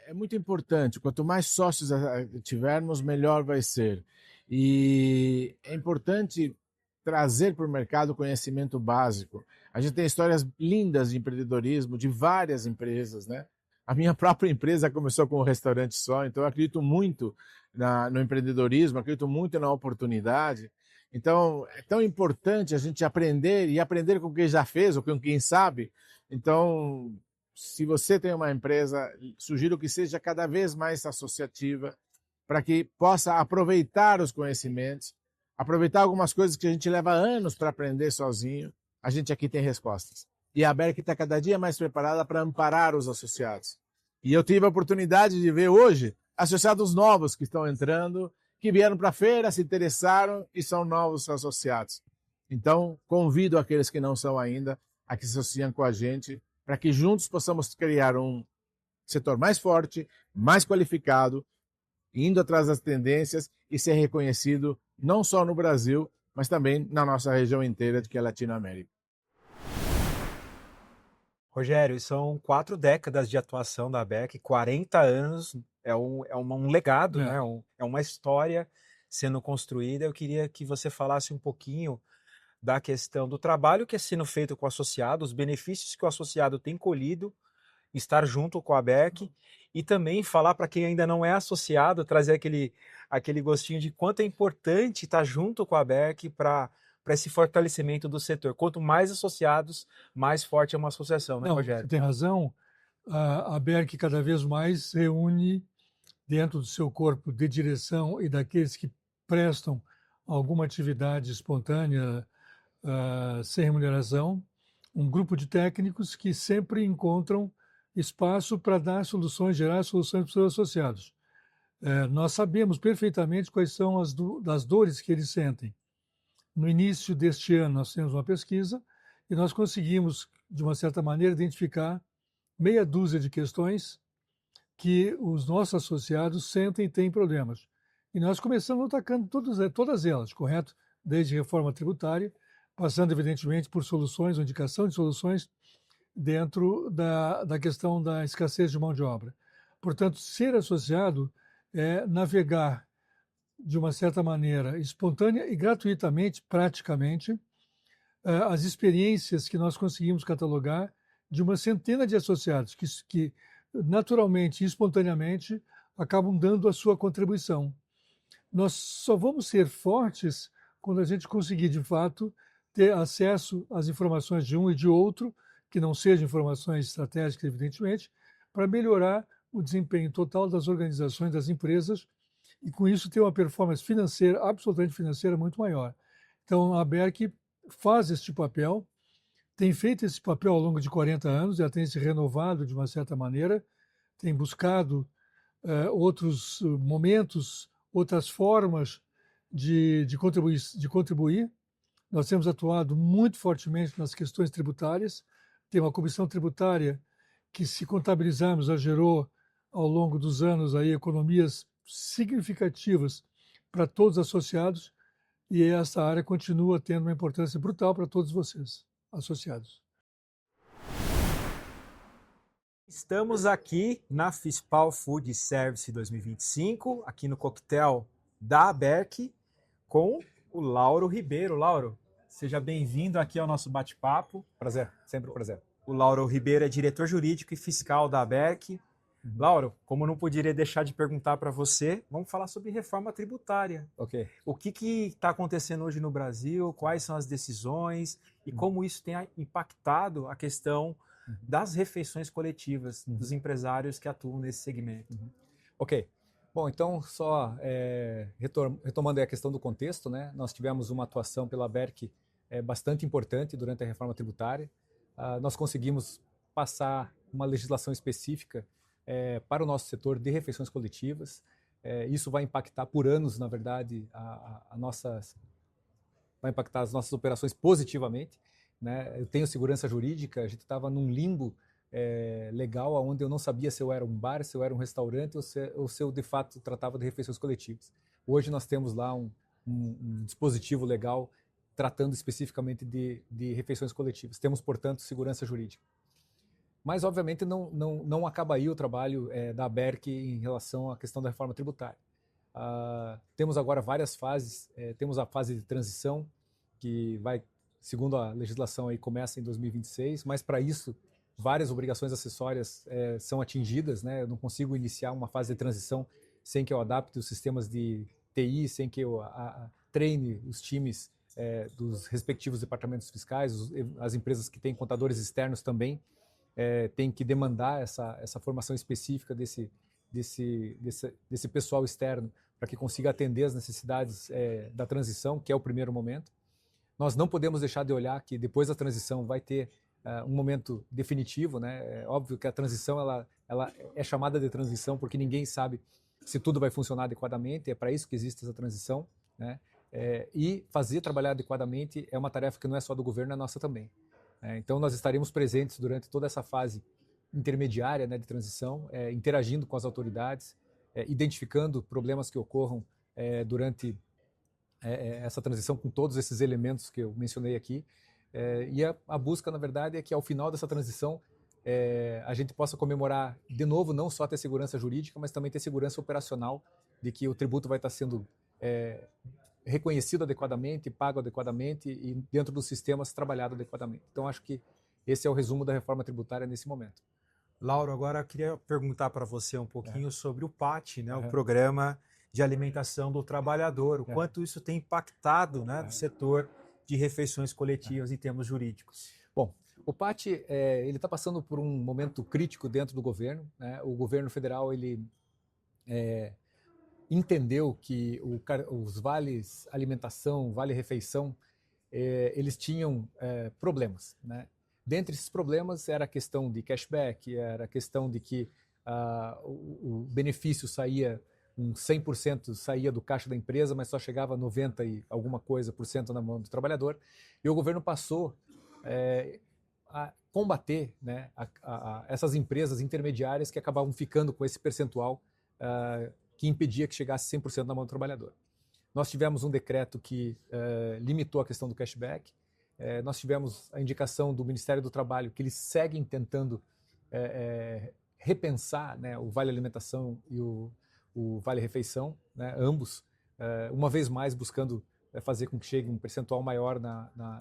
é muito importante. Quanto mais sócios tivermos, melhor vai ser. E é importante trazer para o mercado conhecimento básico. A gente tem histórias lindas de empreendedorismo de várias empresas, né? A minha própria empresa começou com um restaurante só, então eu acredito muito no empreendedorismo, acredito muito na oportunidade. Então, é tão importante a gente aprender e aprender com quem já fez ou com quem sabe. Então, se você tem uma empresa, sugiro que seja cada vez mais associativa, para que possa aproveitar os conhecimentos, aproveitar algumas coisas que a gente leva anos para aprender sozinho. A gente aqui tem respostas. E a Berk está cada dia mais preparada para amparar os associados. E eu tive a oportunidade de ver hoje associados novos que estão entrando, que vieram para a feira, se interessaram e são novos associados. Então, convido aqueles que não são ainda a que se associem com a gente, para que juntos possamos criar um setor mais forte, mais qualificado, indo atrás das tendências e ser reconhecido não só no Brasil, mas também na nossa região inteira, que é a Latinoamérica. Rogério, são 4 décadas de atuação da ABEC, 40 anos, um legado, né? É uma história sendo construída. Eu queria que você falasse um pouquinho da questão do trabalho que é sendo feito com o associado, os benefícios que o associado tem colhido, estar junto com a ABEC, e também falar para quem ainda não é associado, trazer aquele gostinho de quanto é importante estar junto com a ABEC para esse fortalecimento do setor. Quanto mais associados, mais forte é uma associação, né, Rogério? Você tem razão. A ABEC cada vez mais reúne dentro do seu corpo de direção e daqueles que prestam alguma atividade espontânea sem remuneração, um grupo de técnicos que sempre encontram espaço para dar soluções, gerar soluções para os seus associados. Nós sabemos perfeitamente quais são as dores que eles sentem. No início deste ano, nós temos uma pesquisa e nós conseguimos, de uma certa maneira, identificar meia dúzia de questões que os nossos associados sentem e têm problemas. E nós começamos atacando todas elas, correto? Desde reforma tributária, passando, evidentemente, por soluções, ou indicação de soluções dentro da questão da escassez de mão de obra. Portanto, ser associado é navegar de uma certa maneira espontânea e gratuitamente, praticamente, as experiências que nós conseguimos catalogar de uma centena de associados que naturalmente e espontaneamente acabam dando a sua contribuição. Nós só vamos ser fortes quando a gente conseguir, de fato, ter acesso às informações de um e de outro, que não sejam informações estratégicas, evidentemente, para melhorar o desempenho total das organizações, das empresas, e com isso ter uma performance financeira, absolutamente financeira, muito maior. Então, a ABEC faz este papel, tem feito esse papel ao longo de 40 anos, já tem se renovado de uma certa maneira, tem buscado outros momentos, outras formas de contribuir. Nós temos atuado muito fortemente nas questões tributárias, tem uma comissão tributária que, se contabilizarmos, já gerou ao longo dos anos aí economias significativas para todos os associados, e essa área continua tendo uma importância brutal para todos vocês, associados. Estamos aqui na FISPAL Food Service 2025, aqui no coquetel da ABEC, com o Lauro Ribeiro. Lauro, seja bem-vindo aqui ao nosso bate-papo. Prazer, sempre um prazer. O Lauro Ribeiro é diretor jurídico e fiscal da ABEC. Lauro, como eu não poderia deixar de perguntar para você, vamos falar sobre reforma tributária. Ok. O que está acontecendo hoje no Brasil, quais são as decisões e como isso tem impactado a questão das refeições coletivas dos empresários que atuam nesse segmento. Ok. Bom, então, só retomando a questão do contexto, né? Nós tivemos uma atuação pela ABEC bastante importante durante a reforma tributária. Nós conseguimos passar uma legislação específica para o nosso setor de refeições coletivas. Isso vai impactar por anos, na verdade, vai impactar as nossas operações positivamente, né? Eu tenho segurança jurídica, a gente estava num limbo legal, onde eu não sabia se eu era um bar, se eu era um restaurante ou se eu de fato tratava de refeições coletivas. Hoje nós temos lá um dispositivo legal tratando especificamente de refeições coletivas. Temos, portanto, segurança jurídica. Mas, obviamente, não acaba aí o trabalho da ABERC em relação à questão da reforma tributária. Temos agora várias fases. Temos a fase de transição, que vai, segundo a legislação, aí, começa em 2026, mas para isso várias obrigações acessórias são atingidas, né? Eu não consigo iniciar uma fase de transição sem que eu adapte os sistemas de TI, sem que eu treine os times dos respectivos departamentos fiscais, as empresas que têm contadores externos também têm que demandar essa formação específica desse pessoal externo para que consiga atender as necessidades da transição, que é o primeiro momento. Nós não podemos deixar de olhar que depois da transição vai ter um momento definitivo, né? É óbvio que a transição ela é chamada de transição porque ninguém sabe se tudo vai funcionar adequadamente, é para isso que existe essa transição, né? E fazer trabalhar adequadamente é uma tarefa que não é só do governo, é nossa também. Então nós estaremos presentes durante toda essa fase intermediária, né, de transição, interagindo com as autoridades, identificando problemas que ocorram durante essa transição com todos esses elementos que eu mencionei aqui. E a busca, na verdade, é que ao final dessa transição a gente possa comemorar de novo não só ter segurança jurídica, mas também ter segurança operacional de que o tributo vai estar sendo reconhecido adequadamente, pago adequadamente e dentro dos sistemas trabalhado adequadamente. Então acho que esse é o resumo da reforma tributária nesse momento. Lauro, agora eu queria perguntar para você um pouquinho sobre o PAT, né, o Programa de Alimentação do Trabalhador, o quanto isso tem impactado, né, no setor de refeições coletivas em termos jurídicos. Bom, o PAT ele está passando por um momento crítico dentro do governo, né? O governo federal ele entendeu que os vales alimentação, vale refeição, eles tinham problemas, né? Dentre esses problemas era a questão de cashback, era a questão de que o benefício saía, 100% saía do caixa da empresa, mas só chegava a 90 e alguma coisa por cento na mão do trabalhador. E o governo passou a combater, né, essas empresas intermediárias que acabavam ficando com esse percentual que impedia que chegasse 100% na mão do trabalhador. Nós tivemos um decreto que limitou a questão do cashback. Nós tivemos a indicação do Ministério do Trabalho que eles seguem tentando repensar, né, o Vale Alimentação e o Vale Refeição, né, ambos, uma vez mais buscando fazer com que chegue um percentual maior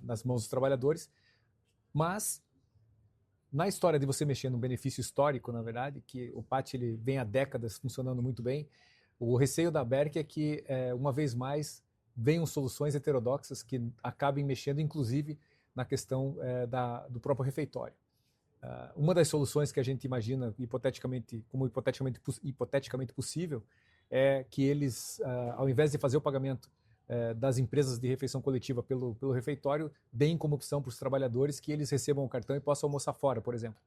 nas mãos dos trabalhadores. Mas, na história de você mexer no benefício histórico, na verdade, que o PAT ele vem há décadas funcionando muito bem, o receio da ABERC é que, uma vez mais, venham soluções heterodoxas que acabem mexendo, inclusive, na questão do próprio refeitório. Uma das soluções que a gente imagina, hipoteticamente possível, é que eles, ao invés de fazer o pagamento das empresas de refeição coletiva pelo refeitório, deem como opção para os trabalhadores que eles recebam o cartão e possam almoçar fora, por exemplo.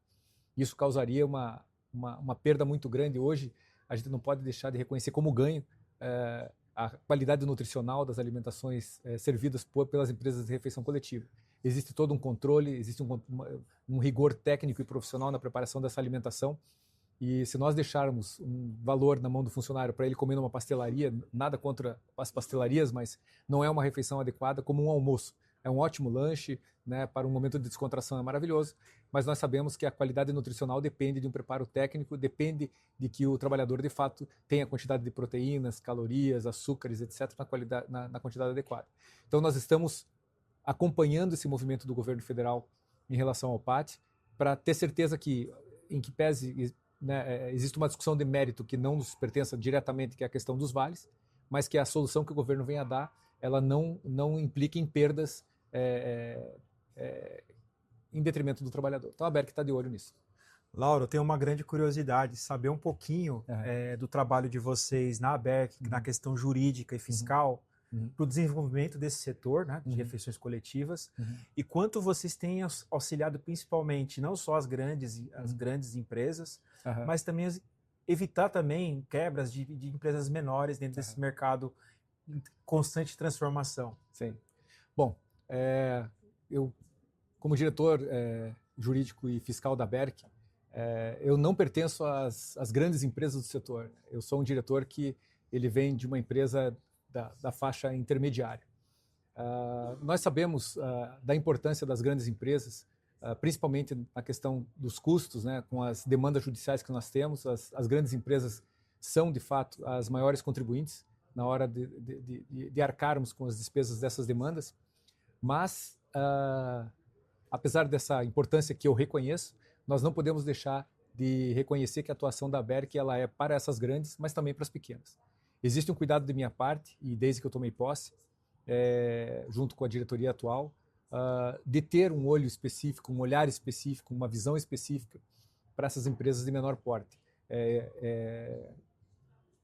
Isso causaria uma perda muito grande. Hoje, a gente não pode deixar de reconhecer como ganho a qualidade nutricional das alimentações servidas pelas empresas de refeição coletiva. Existe todo um controle, existe um rigor técnico e profissional na preparação dessa alimentação. E se nós deixarmos um valor na mão do funcionário para ele comer numa pastelaria, nada contra as pastelarias, mas não é uma refeição adequada como um almoço. É um ótimo lanche, né, para um momento de descontração é maravilhoso, mas nós sabemos que a qualidade nutricional depende de um preparo técnico, depende de que o trabalhador de fato tenha a quantidade de proteínas, calorias, açúcares, etc. na quantidade adequada. Então nós estamos acompanhando esse movimento do governo federal em relação ao PAT para ter certeza que, em que pese, né, existe uma discussão de mérito que não nos pertença diretamente, que é a questão dos vales, mas que a solução que o governo vem a dar, ela não implica em perdas em detrimento do trabalhador. Então a ABERC está de olho nisso. Laura, eu tenho uma grande curiosidade, saber um pouquinho do trabalho de vocês na ABERC, na questão jurídica e fiscal, para o desenvolvimento desse setor, né, de refeições coletivas, e quanto vocês têm auxiliado principalmente não só as grandes empresas, mas também evitar também quebras de empresas menores dentro desse mercado em constante transformação. Sim. Bom, eu, como diretor jurídico e fiscal da ABERC, eu não pertenço às grandes empresas do setor. Eu sou um diretor que ele vem de uma empresa da faixa intermediária. Nós sabemos da importância das grandes empresas principalmente na questão dos custos, né, com as demandas judiciais que nós temos. As grandes empresas são, de fato, as maiores contribuintes na hora de arcarmos com as despesas dessas demandas. Mas, apesar dessa importância que eu reconheço, nós não podemos deixar de reconhecer que a atuação da ABERC ela é para essas grandes, mas também para as pequenas. Existe um cuidado de minha parte, e desde que eu tomei posse, junto com a diretoria atual, de ter um olho específico, um olhar específico, uma visão específica para essas empresas de menor porte.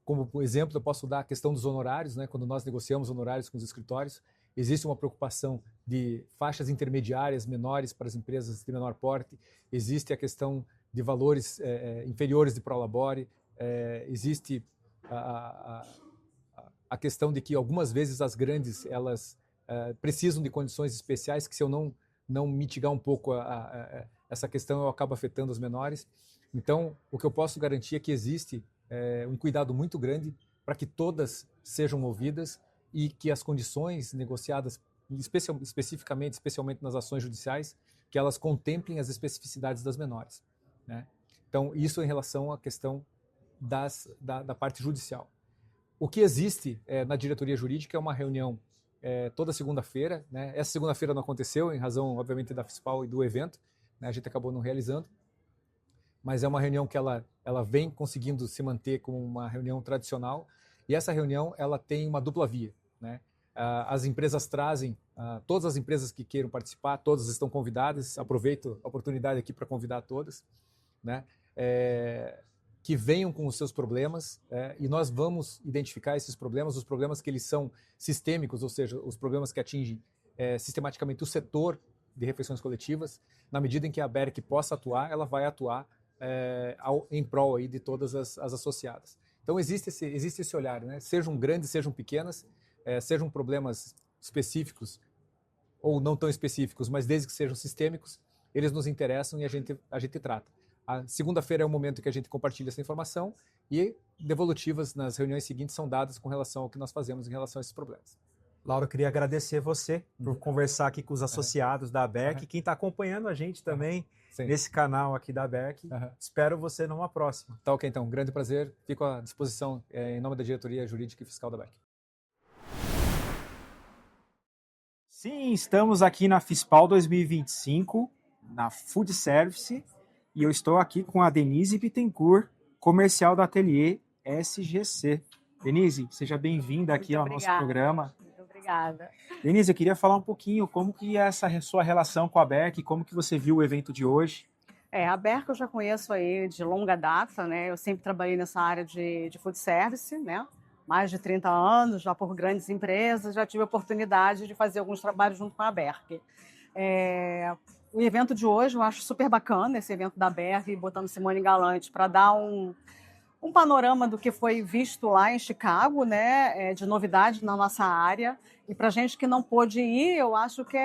Como por exemplo, eu posso dar a questão dos honorários, né? Quando nós negociamos honorários com os escritórios, existe uma preocupação de faixas intermediárias menores para as empresas de menor porte, existe a questão de valores inferiores de prolabore, existe a questão de que algumas vezes as grandes elas precisam de condições especiais que, se eu não mitigar um pouco essa questão, eu acabo afetando as menores. Então, o que eu posso garantir é que existe um cuidado muito grande para que todas sejam ouvidas e que as condições negociadas, especialmente nas ações judiciais, que elas contemplem as especificidades das menores, né? Então, isso em relação à questão da parte judicial. O que existe na diretoria jurídica é uma reunião toda segunda-feira, né? Essa segunda-feira não aconteceu, em razão, obviamente, da FISPAL e do evento, né? A gente acabou não realizando, mas é uma reunião que ela vem conseguindo se manter como uma reunião tradicional, e essa reunião ela tem uma dupla via, né? As empresas trazem, todas as empresas que queiram participar, todas estão convidadas, aproveito a oportunidade aqui para convidar todas, né? Que venham com os seus problemas, e nós vamos identificar esses problemas, os problemas que eles são sistêmicos, ou seja, os problemas que atingem sistematicamente o setor de refeições coletivas. Na medida em que a ABERC possa atuar, ela vai atuar em prol aí de todas as associadas. Então existe esse olhar, né? Sejam grandes, sejam pequenas, sejam problemas específicos ou não tão específicos, mas desde que sejam sistêmicos, eles nos interessam e a gente trata. A segunda-feira é o momento que a gente compartilha essa informação, e devolutivas nas reuniões seguintes são dadas com relação ao que nós fazemos em relação a esses problemas. Laura, eu queria agradecer você por conversar aqui com os associados da ABERC, quem está acompanhando a gente também nesse canal aqui da ABERC. Espero você numa próxima. Tá ok, então. Um grande prazer. Fico à disposição em nome da Diretoria Jurídica e Fiscal da ABERC. Sim, estamos aqui na FISPAL 2025, na Food Service, e eu estou aqui com a Denise Bittencourt, comercial da Ateliê SGC. Denise, seja bem-vinda aqui ao nosso programa. Muito obrigada. Denise, eu queria falar um pouquinho como que é essa sua relação com a ABERC, como que você viu o evento de hoje. A ABERC eu já conheço aí de longa data, né? Eu sempre trabalhei nessa área de food service, né? Mais de 30 anos, já por grandes empresas, já tive a oportunidade de fazer alguns trabalhos junto com a ABERC. O evento de hoje eu acho super bacana, esse evento da ABERC, botando Simone Galante para dar um panorama do que foi visto lá em Chicago, né, de novidade na nossa área. E para a gente que não pôde ir, eu acho que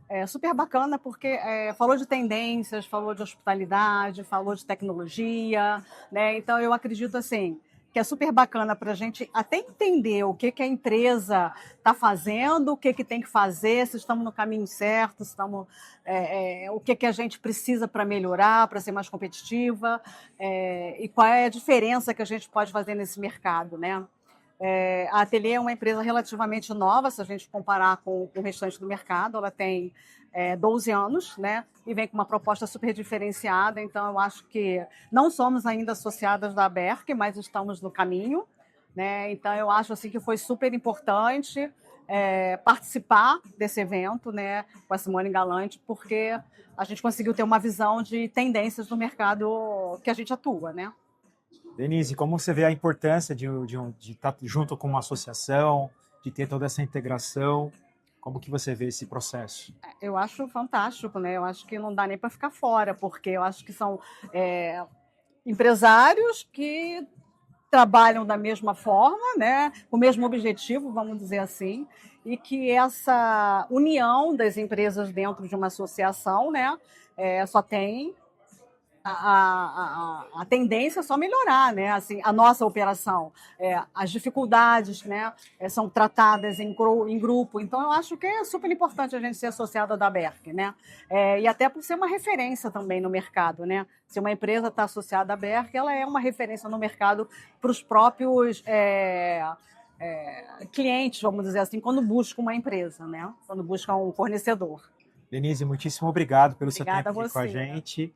é super bacana, porque falou de tendências, falou de hospitalidade, falou de tecnologia, né? Então eu acredito assim que é super bacana para a gente até entender o que a empresa está fazendo, o que tem que fazer, se estamos no caminho certo, se estamos, o que a gente precisa para melhorar, para ser mais competitiva, e qual é a diferença que a gente pode fazer nesse mercado, né? A Ateliê é uma empresa relativamente nova, se a gente comparar com o restante do mercado. Ela tem 12 anos, né? E vem com uma proposta super diferenciada. Então, eu acho que não somos ainda associadas da ABERC, mas estamos no caminho, né? Então, eu acho assim, que foi super importante participar desse evento, né, com a Simone Galante, porque a gente conseguiu ter uma visão de tendências do mercado que a gente atua, né? Denise, como você vê a importância de estar junto com uma associação, de ter toda essa integração? Como que você vê esse processo? Eu acho fantástico, né? Eu acho que não dá nem para ficar fora, porque eu acho que são empresários que trabalham da mesma forma, né? Com o mesmo objetivo, vamos dizer assim, e que essa união das empresas dentro de uma associação, né, só tem a tendência é só melhorar, né? Assim, a nossa operação. As dificuldades, né, são tratadas em grupo. Então, eu acho que é super importante a gente ser associada da Berk, né? E até por ser uma referência também no mercado, né? Se uma empresa está associada à Berk, ela é uma referência no mercado para os próprios clientes, vamos dizer assim, quando buscam uma empresa, né? Quando buscam um fornecedor. Denise, muitíssimo obrigado pelo seu Obrigada tempo a aqui com a você. gente.